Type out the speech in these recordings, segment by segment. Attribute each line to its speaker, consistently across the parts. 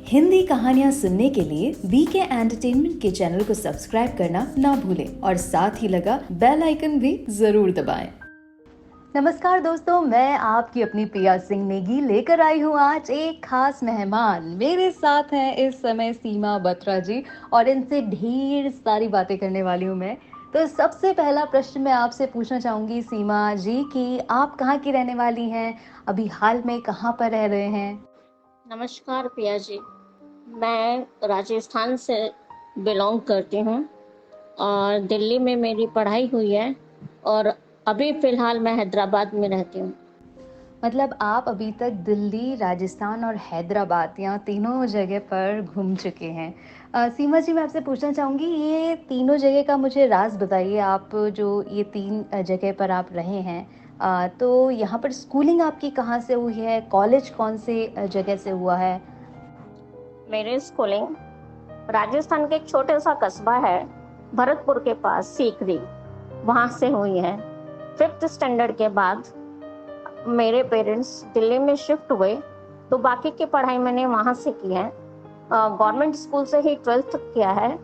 Speaker 1: हिंदी कहानियाँ सुनने के लिए बीके एंटरटेनमेंट के चैनल को सब्सक्राइब करना ना भूलें और साथ ही लगा बेल आइकन भी जरूर दबाएं। नमस्कार दोस्तों, मैं आपकी अपनी प्रिया सिंह नेगी लेकर आई हूँ आज एक खास मेहमान। मेरे साथ हैं इस समय सीमा बत्रा जी और इनसे ढेर सारी बातें करने वाली हूँ मैं। तो सबसे पहला प्रश्न मैं आपसे पूछना चाहूंगी सीमा जी कि आप कहाँ की रहने वाली हैं, अभी हाल में कहाँ पर रह रहे हैं?
Speaker 2: नमस्कार प्रिया जी। मैं राजस्थान से बिलोंग करती हूँ और दिल्ली में मेरी पढ़ाई हुई है और अभी फ़िलहाल मैं हैदराबाद में रहती हूँ।
Speaker 1: मतलब आप अभी तक दिल्ली, राजस्थान और हैदराबाद यहाँ तीनों जगह पर घूम चुके हैं। सीमा जी, मैं आपसे पूछना चाहूँगी ये तीनों जगह का मुझे राज़ बताइए। आप जो ये 3 जगह पर आप रहे हैं, तो यहाँ पर स्कूलिंग आपकी कहाँ से हुई है? कॉलेज कौन से जगह से हुआ है?
Speaker 2: मेरी स्कूलिंग राजस्थान के एक छोटे सा कस्बा है, भरतपुर के पास सीकरी, वहाँ से हुई है। 5th स्टैंडर्ड के बाद मेरे पेरेंट्स दिल्ली में शिफ्ट हुए, तो बाकी की पढ़ाई मैंने वहाँ से की है। गवर्नमेंट स्कूल से ही 12th किया है।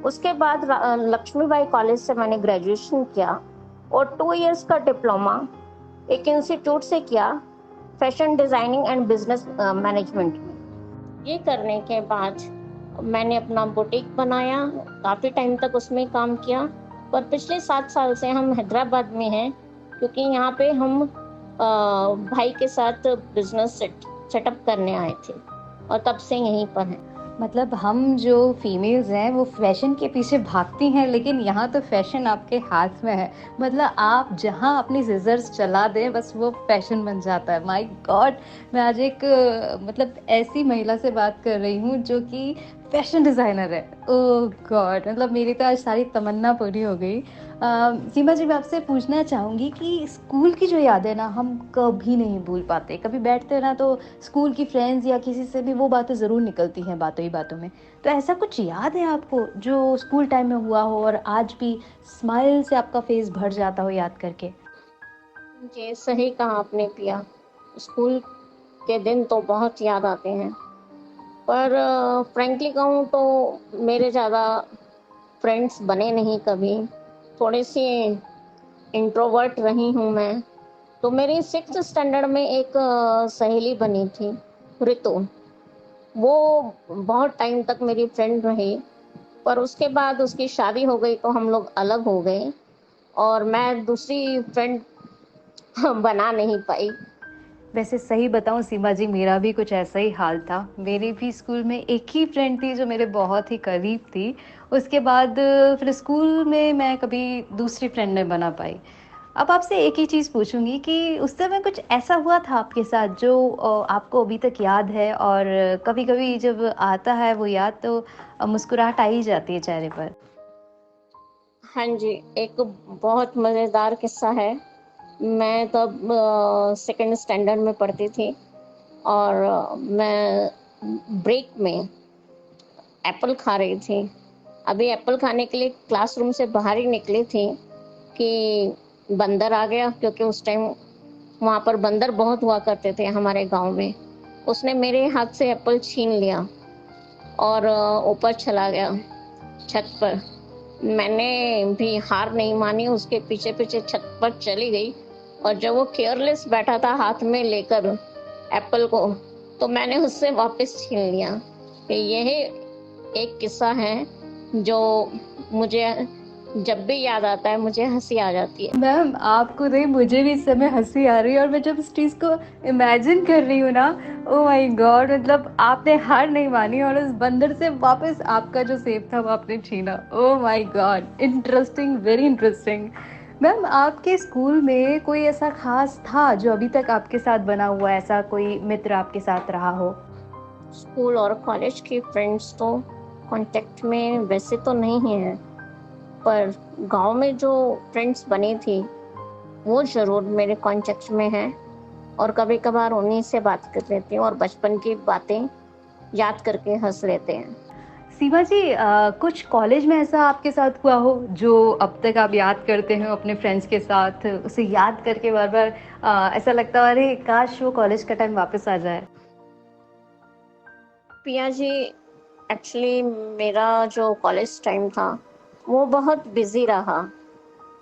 Speaker 2: उसके बाद लक्ष्मीबाई कॉलेज से मैंने ग्रेजुएशन किया और 2 इयर्स का डिप्लोमा एक इंस्टीट्यूट से किया, fashion designing and business management में। ये करने के बाद मैंने अपना बुटीक बनाया, काफ़ी टाइम तक उसमें काम किया। पर पिछले 7 साल से हम हैदराबाद में हैं, क्योंकि यहाँ पे हम भाई के साथ बिजनेस सेटअप करने आए थे और तब से यहीं पर हैं।
Speaker 1: मतलब हम जो फीमेल्स हैं वो फैशन के पीछे भागती हैं, लेकिन यहाँ तो फैशन आपके हाथ में है। मतलब आप जहाँ अपनी सिजर्स चला दें बस वो फैशन बन जाता है। माय गॉड, मैं आज एक मतलब ऐसी महिला से बात कर रही हूँ जो कि फैशन डिज़ाइनर है। ओह गॉड, मतलब मेरी तो आज सारी तमन्ना पूरी हो गई। सीमा जी, मैं आपसे पूछना चाहूँगी कि स्कूल की जो यादें ना हम कभी नहीं भूल पाते। कभी बैठते हैं ना तो स्कूल की फ्रेंड्स या किसी से भी वो बातें ज़रूर निकलती हैं बातों ही बातों में। तो ऐसा कुछ याद है आपको जो स्कूल टाइम में हुआ हो और आज भी स्माइल से आपका फेस भर जाता हो याद करके?
Speaker 2: ये सही कहा आपने पिया। स्कूल के दिन तो बहुत याद आते हैं, पर फ्रैंकली कहूँ तो मेरे ज़्यादा फ्रेंड्स बने नहीं कभी। थोड़ी सी इंट्रोवर्ट रही हूँ मैं। तो मेरी 6th स्टैंडर्ड में एक सहेली बनी थी, ऋतु। वो बहुत टाइम तक मेरी फ्रेंड रही, पर उसके बाद उसकी शादी हो गई तो हम लोग अलग हो गए और मैं दूसरी फ्रेंड बना नहीं पाई।
Speaker 1: वैसे सही बताऊँ सीमा जी, मेरा भी कुछ ऐसा ही हाल था। मेरी भी स्कूल में एक ही फ्रेंड थी जो मेरे बहुत ही करीब थी। उसके बाद फिर स्कूल में मैं कभी दूसरी फ्रेंड नहीं बना पाई। अब आपसे एक ही चीज़ पूछूँगी कि उस समय कुछ ऐसा हुआ था आपके साथ जो आपको अभी तक याद है और कभी-कभी जब आता है वो याद तो मुस्कुराहट आ ही जाती है चेहरे पर?
Speaker 2: हाँ जी, एक बहुत मज़ेदार किस्सा है। मैं तब 2nd स्टैंडर्ड में पढ़ती थी और मैं ब्रेक में एप्पल खा रही थी। अभी एप्पल खाने के लिए क्लासरूम से बाहर ही निकली थी कि बंदर आ गया, क्योंकि उस टाइम वहाँ पर बंदर बहुत हुआ करते थे हमारे गाँव में। उसने मेरे हाथ से एप्पल छीन लिया और ऊपर चला गया छत पर। मैंने भी हार नहीं मानी, उसके पीछे-पीछे छत पर चली गई और जब वो केयरलेस बैठा था हाथ में लेकर एप्पल को, तो मैंने उससे वापस छीन लिया। कि यह एक किस्सा है जो मुझे जब भी याद आता है मुझे हँसी आ जाती है।
Speaker 1: मैम, आपको नहीं, मुझे भी इस समय हँसी आ रही है और मैं जब इस चीज़ को इमेजिन कर रही हूँ ना, ओह माय गॉड, मतलब आपने हार नहीं मानी और उस बंदर से वापस आपका जो सेब था वो आपने छीना। Oh my God, interesting, very interesting. Ma'am, आपके स्कूल में कोई ऐसा खास था जो अभी तक आपके साथ बना हुआ है, ऐसा कोई मित्र आपके साथ रहा हो?
Speaker 2: स्कूल और कॉलेज की फ्रेंड्स तो कांटेक्ट में वैसे तो नहीं हैं, पर गांव में जो फ्रेंड्स बनी थी वो ज़रूर मेरे कांटेक्ट में हैं और कभी-कभार उन्हीं से बात कर लेती हूँ और बचपन की बातें याद करके हँस लेते हैं।
Speaker 1: सीमा जी, कुछ कॉलेज में ऐसा आपके साथ हुआ हो जो अब तक आप याद करते हो अपने फ्रेंड्स के साथ, उसे याद करके बार-बार ऐसा लगता हो अरे काश वो कॉलेज का टाइम वापस आ जाए?
Speaker 2: पिया जी, एक्चुअली मेरा जो कॉलेज टाइम था वो बहुत बिजी रहा,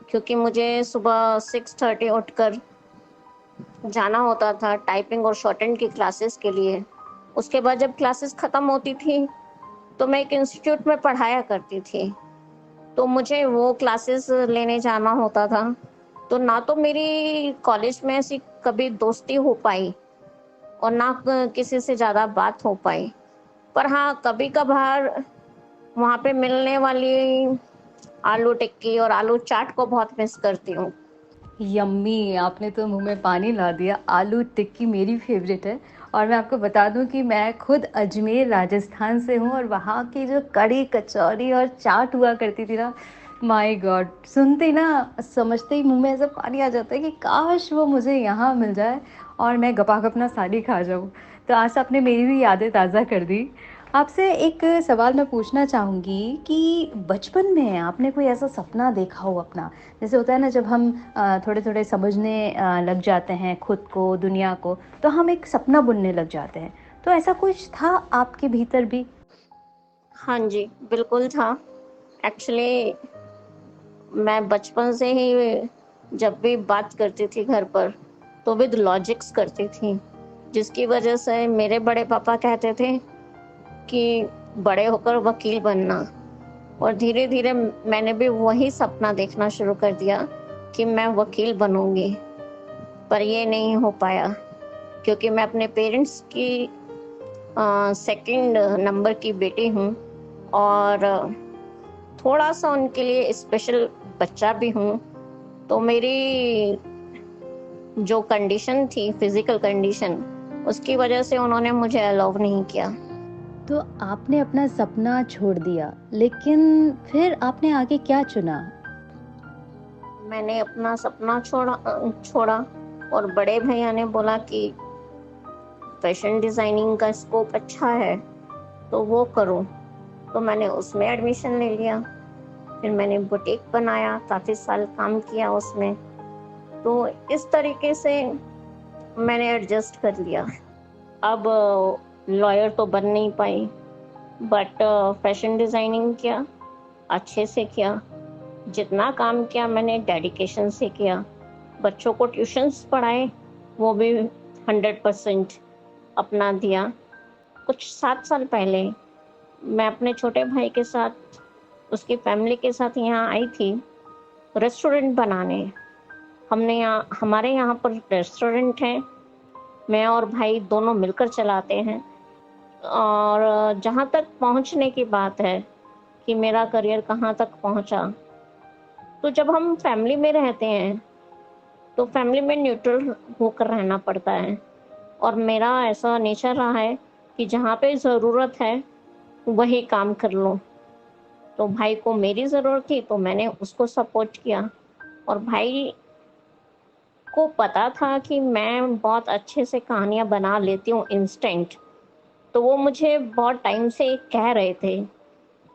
Speaker 2: क्योंकि मुझे सुबह 6:30 उठकर जाना होता था टाइपिंग और शॉर्ट हैंड की क्लासेस के लिए। उसके बाद जब क्लासेस ख़त्म होती थी तो मैं एक इंस्टीट्यूट में पढ़ाया करती थी, तो मुझे वो क्लासेस लेने जाना होता था। तो ना तो मेरी कॉलेज में ऐसी कभी दोस्ती हो पाई और ना किसी से ज़्यादा बात हो पाई। पर हाँ, कभी कभार वहाँ पे मिलने वाली आलू टिक्की और आलू चाट को बहुत मिस करती हूँ।
Speaker 1: यम्मी! आपने तो मुँह में पानी ला दिया। आलू टिक्की मेरी फ़ेवरेट है और मैं आपको बता दूँ कि मैं खुद अजमेर राजस्थान से हूँ और वहाँ की जो कढ़ी, कचौरी और चाट हुआ करती थी ना, माय गॉड! सुनते ही ना, समझते ही मुँह में ऐसा पानी आ जाता है कि काश वो मुझे यहाँ मिल जाए और मैं गपा-गप ना सारी खा जाऊँ। तो आज आपने मेरी भी यादें ताज़ा कर दी। आपसे एक सवाल मैं पूछना चाहूँगी कि बचपन में आपने कोई ऐसा सपना देखा हो अपना, जैसे होता है ना जब हम थोड़े-थोड़े समझने लग जाते हैं खुद को, दुनिया को, तो हम एक सपना बुनने लग जाते हैं। तो ऐसा कुछ था आपके भीतर भी?
Speaker 2: हाँ जी, बिल्कुल था। एक्चुअली मैं बचपन से ही जब भी बात करती थी घर पर, तो विद लॉजिक्स करती थी, जिसकी वजह से मेरे बड़े पापा कहते थे कि बड़े होकर वकील बनना। और धीरे-धीरे मैंने भी वही सपना देखना शुरू कर दिया कि मैं वकील बनूँगी, पर ये नहीं हो पाया, क्योंकि मैं अपने पेरेंट्स की सेकंड नंबर की बेटी हूँ और थोड़ा-सा उनके लिए स्पेशल बच्चा भी हूँ। तो मेरी जो कंडीशन थी, फिज़िकल कंडीशन, उसकी वजह से उन्होंने मुझे अलाउ नहीं किया।
Speaker 1: तो आपने अपना सपना छोड़ दिया, लेकिन फिर आपने आगे क्या चुना?
Speaker 2: मैंने अपना सपना छोड़ा और बड़े भैया ने बोला कि फैशन डिज़ाइनिंग का स्कोप अच्छा है, तो वो करो। तो मैंने उसमें एडमिशन ले लिया। फिर मैंने बुटीक बनाया, काफ़ी साल काम किया उसमें। तो इस तरीके से मैंने एडजस्ट कर लिया। अब लॉयर तो बन नहीं पाई, बट फैशन डिज़ाइनिंग किया, अच्छे से किया। जितना काम किया मैंने डेडिकेशन से किया। बच्चों को ट्यूशन्स पढ़ाए, वो भी 100% अपना दिया। कुछ 7 साल पहले मैं अपने छोटे भाई के साथ, उसकी फैमिली के साथ यहाँ आई थी रेस्टोरेंट बनाने। हमारे यहाँ पर रेस्टोरेंट है, मैं और भाई दोनों मिलकर चलाते हैं। और जहाँ तक पहुँचने की बात है कि मेरा करियर कहाँ तक पहुँचा, तो जब हम फैमिली में रहते हैं, तो फैमिली में न्यूट्रल होकर रहना पड़ता है। और मेरा ऐसा नेचर रहा है कि जहाँ पे ज़रूरत है, वही काम कर लो। तो भाई को मेरी ज़रूरत थी, तो मैंने उसको सपोर्ट किया और भाई को पता था कि मैं बहुत अच्छे से कहानियाँ बना लेती हूँ इंस्टेंट। तो वो मुझे बहुत टाइम से कह रहे थे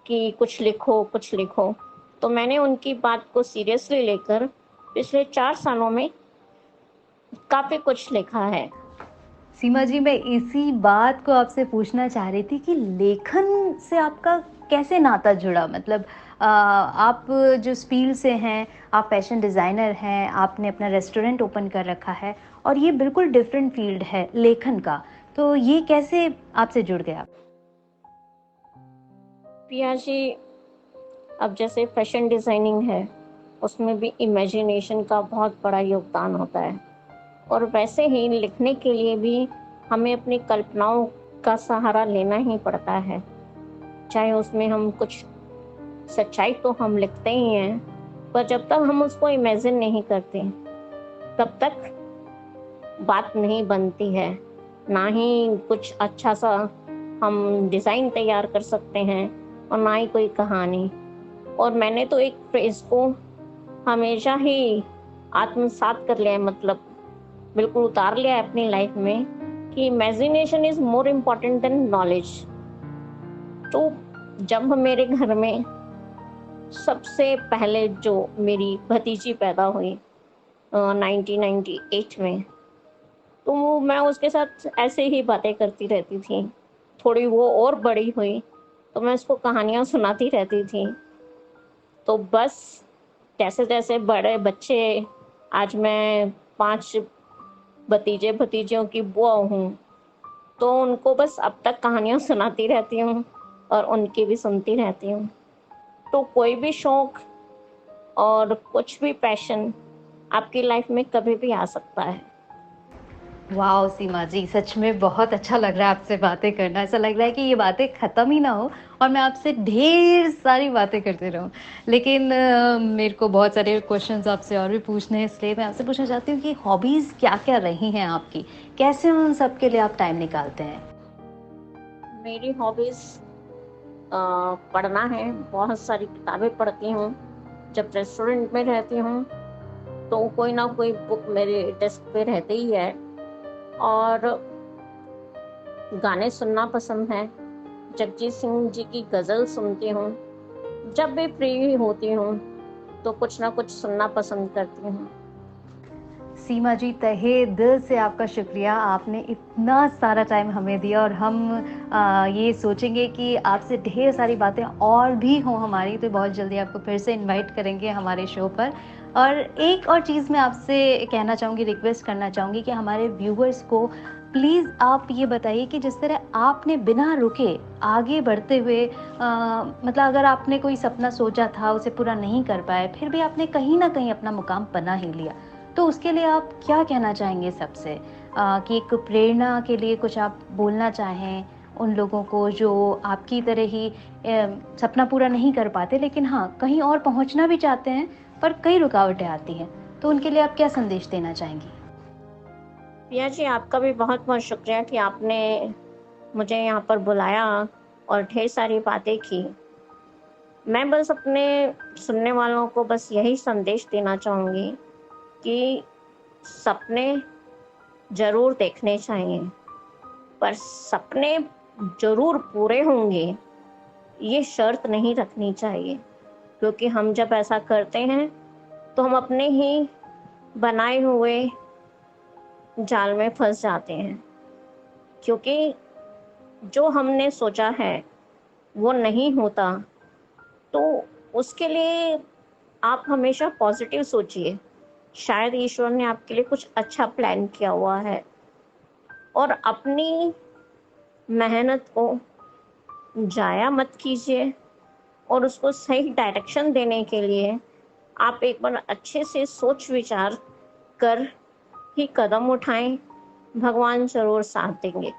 Speaker 2: कि कुछ लिखो, कुछ लिखो। तो मैंने उनकी बात को सीरियसली लेकर पिछले 4 सालों में काफ़ी कुछ लिखा है।
Speaker 1: सीमा जी, मैं इसी बात को आपसे पूछना चाह रही थी कि लेखन से आपका कैसे नाता जुड़ा? मतलब आप जिस फ़ील्ड से हैं, आप फ़ैशन डिज़ाइनर हैं, आपने अपना रेस्टोरेंट ओपन कर रखा है और ये बिल्कुल डिफरेंट फ़ील्ड है लेखन का, तो ये कैसे आपसे जुड़ गया?
Speaker 2: पिया जी, अब जैसे फैशन डिज़ाइनिंग है, उसमें भी इमेजिनेशन का बहुत बड़ा योगदान होता है। और वैसे ही लिखने के लिए भी हमें अपनी कल्पनाओं का सहारा लेना ही पड़ता है। चाहे उसमें हम कुछ सच्चाई तो हम लिखते ही हैं, पर जब तक हम उसको इमेजिन नहीं करते, तब तक बात नहीं बनती है। ना ही कुछ अच्छा-सा हम डिज़ाइन तैयार कर सकते हैं और ना ही कोई कहानी। और मैंने तो एक फ्रेज़ को हमेशा ही आत्मसात कर लिया है, मतलब बिल्कुल उतार लिया है अपनी लाइफ में कि imagination is more important then knowledge. तो जब मेरे घर में सबसे पहले जो मेरी भतीजी पैदा हुई 1998 में, तो मैं उसके साथ ऐसे ही बातें करती रहती थी थोड़ी वो और बड़ी हुई तो मैं उसको कहानियाँ सुनाती रहती थी। तो बस जैसे-जैसे बड़े बच्चे, आज मैं 5 भतीजे-भतीजियों की बुआ हूँ, तो उनको बस अब तक कहानियाँ सुनाती रहती हूँ और उनकी भी सुनती रहती हूँ। तो कोई भी शौक और कुछ भी पैशन आपकी लाइफ में कभी भी आ सकता है।
Speaker 1: वाओ! सीमा जी, सच में बहुत अच्छा लग रहा है आपसे बातें करना। ऐसा लग रहा है कि ये बातें ख़त्म ही ना हो और मैं आपसे ढेर सारी बातें करते रहूँ। लेकिन मेरे को बहुत सारे क्वेश्चन्स आपसे और भी पूछने हैं, इसलिए मैं आपसे पूछना चाहती हूँ कि हॉबीज़ क्या-क्या रही हैं आपकी? कैसे उन सब के लिए आप टाइम निकालते हैं?
Speaker 2: मेरी हॉबीज़ पढ़ना है, बहुत सारी किताबें पढ़ती हूँ। जब रेस्टोरेंट में रहती हूँ, तो कोई ना कोई बुक मेरे डेस्क पे रहती ही है। और गाने सुनना पसंद है। जगजीत सिंह जी की गज़ल सुनती हूँ। जब भी फ्री होती हूँ, तो कुछ ना कुछ सुनना पसंद करती हूँ।
Speaker 1: सीमा जी, तहे दिल से आपका शुक्रिया। आपने इतना सारा टाइम हमें दिया और हम ये सोचेंगे कि आपसे ढेर सारी बातें और भी हों हमारी, तो बहुत जल्दी आपको फिर से इनवाइट करेंगे हमारे शो पर। और एक और चीज़ मैं आपसे कहना चाहूँगी, रिक्वेस्ट करना चाहूँगी कि हमारे व्यूअर्स को प्लीज़ आप ये बताइए कि जिस तरह आपने बिना रुके आगे बढ़ते हुए मतलब अगर आपने कोई सपना सोचा था, उसे पूरा नहीं कर पाए, फिर भी आपने कहीं न कहीं अपना मुकाम बना ही लिया। तो उसके लिए आप क्या कहना चाहेंगे सबसे? कि एक प्रेरणा के लिए कुछ आप बोलना चाहें उन लोगों को जो आपकी तरह ही सपना पूरा नहीं कर पाते, लेकिन हाँ, कहीं और पहुँचना भी चाहते हैं, पर कई रुकावटें आती हैं। तो उनके लिए आप क्या संदेश देना चाहेंगी?
Speaker 2: प्रिया जी, आपका भी बहुत-बहुत शुक्रिया कि आपने मुझे यहाँ पर बुलाया और ढेर सारी बातें की। मैं बस अपने सुनने वालों को बस यही संदेश देना चाहूँगी कि सपने ज़रूर देखने चाहिए, पर सपने ज़रूर पूरे होंगे, ये शर्त नहीं रखनी चाहिए। क्योंकि हम जब ऐसा करते हैं, तो हम अपने ही बनाए हुए जाल में फँस जाते हैं। क्योंकि जो हमने सोचा है, वो नहीं होता, तो उसके लिए आप हमेशा पॉज़िटिव सोचिए। शायद ईश्वर ने आपके लिए कुछ अच्छा प्लान किया हुआ है। और अपनी मेहनत को ज़ाया मत कीजिए और उसको सही डायरेक्शन देने के लिए आप एक बार अच्छे से सोच विचार कर ही कदम उठाएँ, भगवान ज़रूर साथ देंगे।